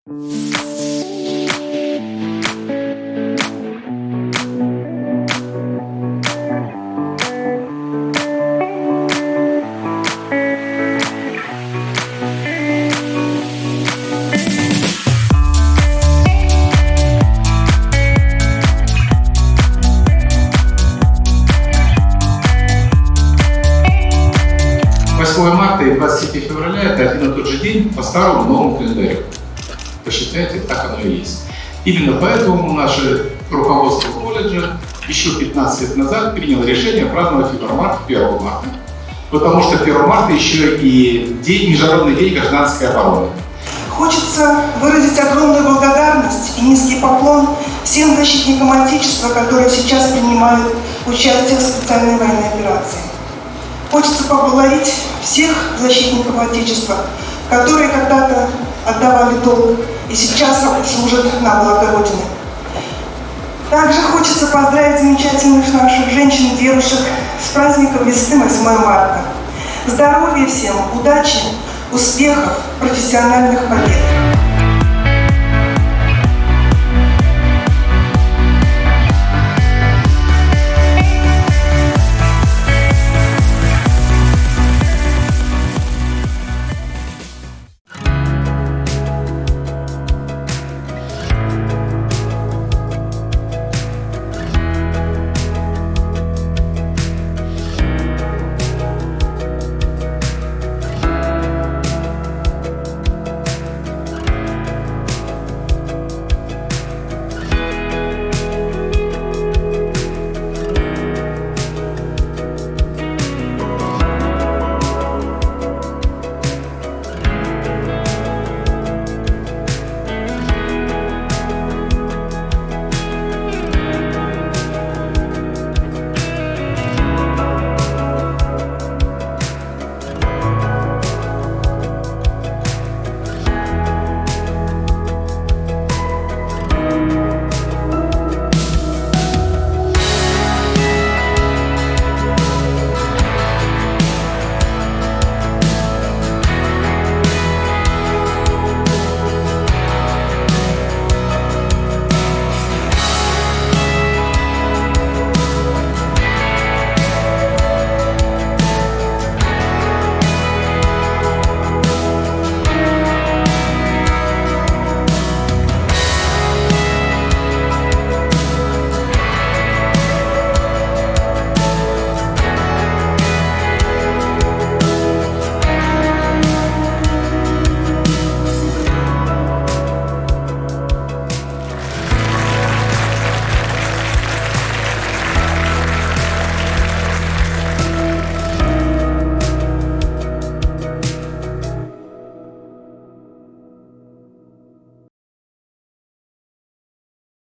Марта и 23 февраля – это один и тот же день по старому новому календарю. Посчитайте, так оно и есть. Именно поэтому наше руководство колледжа еще 15 лет назад приняло решение праздновать Февромарт 1 марта. Потому что 1 марта еще и Международный день гражданской обороны. Хочется выразить огромную благодарность и низкий поклон всем защитникам Отечества, которые сейчас принимают участие в специальной военной операции. Хочется поблагодарить всех защитников Отечества, которые когда-то отдавали долг и сейчас служат на благо Родины. Также хочется поздравить замечательных наших женщин и девушек с праздником весны 8 марта. Здоровья всем, удачи, успехов, профессиональных побед!